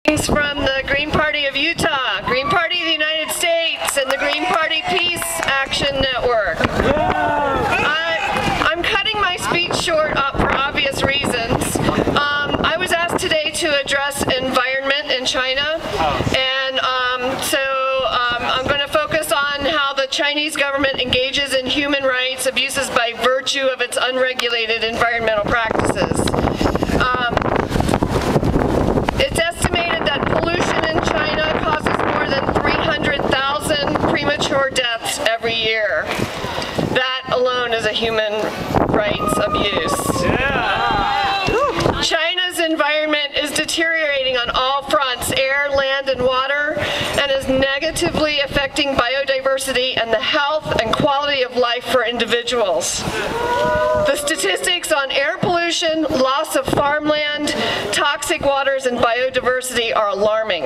From the Green Party of Utah, Green Party of the United States, and the Green Party Peace Action Network. I'm cutting my speech short for obvious reasons. I was asked today to address environment in China, and I'm going to focus on how the Chinese government engages in human rights abuses by virtue of its unregulated environmental practices. It's estimated that pollution in China causes more than 300,000 premature deaths every year. That alone is a human rights abuse. Yeah. China's environment is deteriorating on all fronts, air, land, and water, and is negatively affecting biodiversity and the health and quality of life for individuals. The statistics on air pollution, loss of farmland, toxic waters, and biodiversity are alarming.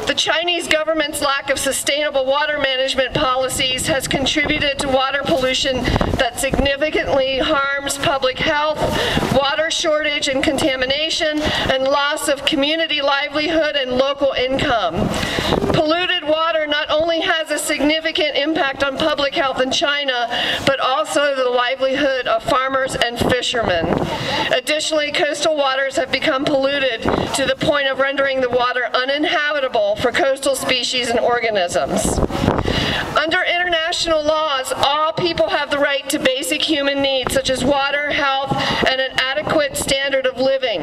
The Chinese government's lack of sustainable water management policies has contributed to water pollution that significantly harms public health, water shortage and contamination, and loss of community livelihood and local income. Polluted water not only has a significant impact on public health in China, but also the livelihood of farmers and fishermen. Additionally, coastal waters have become polluted to the point of rendering the water uninhabitable for coastal species and organisms. Under international laws, all people have the right to basic human needs such as water, health, and an adequate standard of living.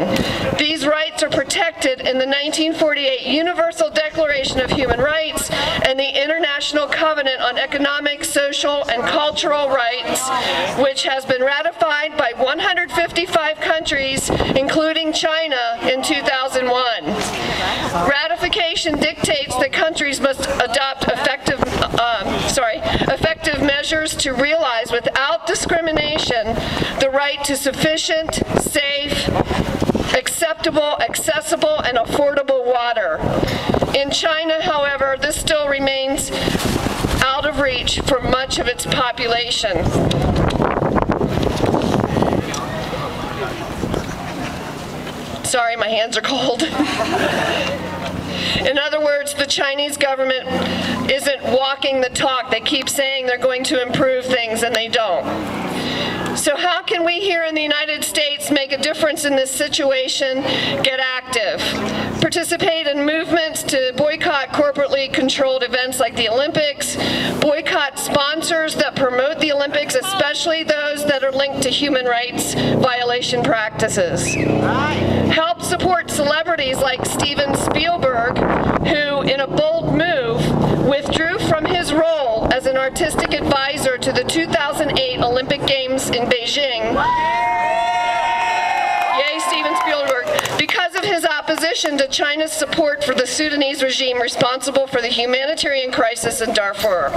These rights are protected in the 1948 Universal Declaration of Human Rights and the International Covenant on Economic, Social, and Cultural Rights, which has been ratified by 155 countries, including China, in 2001. Ratification dictates that countries must adopt effective measures to realize without discrimination the right to sufficient, safe, acceptable, accessible, and affordable water. In China, however, this still remains out of reach for much of its population. Sorry, my hands are cold. In other words, the Chinese government isn't walking the talk. They keep saying they're going to improve things, and they don't. So how can we here in the United States make a difference in this situation? Get active. Participate in movements to boycott corporately controlled events like the Olympics. Boycott sponsors that promote the Olympics, especially those that are linked to human rights violation practices. Help support celebrities like Steven Spielberg, who, in a bold move, withdrew from his role as an artistic advisor to the 2008 Olympic Games in Beijing. Yay, Steven Spielberg. Because of his opposition to China's support for the Sudanese regime responsible for the humanitarian crisis in Darfur.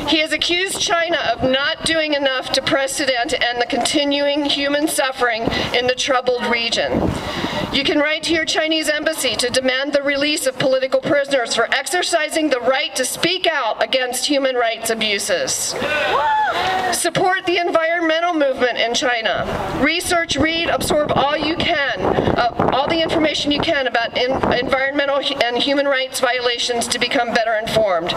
He has accused China of not doing enough to press Sudan to end the continuing human suffering in the troubled region. You can write to your Chinese embassy to demand the release of political prisoners for exercising the right to speak out against human rights abuses. Support the environmental movement in China. Research, read, absorb all you can, all the information you can about environmental and human rights violations to become better informed.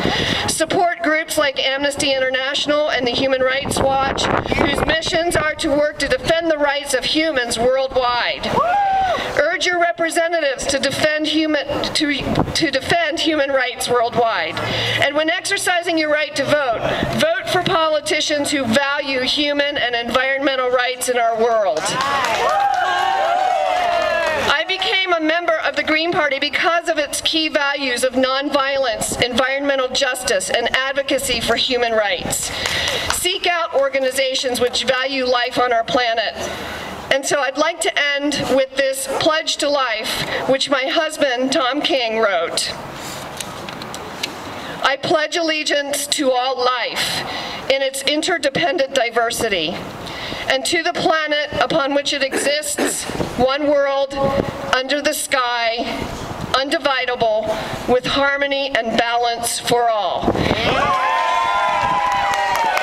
Support groups like Amnesty International and the Human Rights Watch, whose missions are to work to defend the rights of humans worldwide. Urge your representatives to defend human rights worldwide. And when exercising your right to vote, vote for politicians who value human and environmental rights in our world. I became a member of the Green Party because of its key values of nonviolence, environmental justice, and advocacy for human rights. Seek out organizations which value life on our planet. And so I'd like to end with this pledge to life, which my husband, Tom King, wrote. I pledge allegiance to all life in its interdependent diversity, and to the planet upon which it exists, one world, under the sky, undividable, with harmony and balance for all.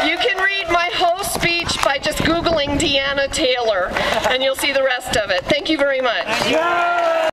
You can read my whole speech by just Googling Deanna Taylor, and you'll see the rest of it. Thank you very much.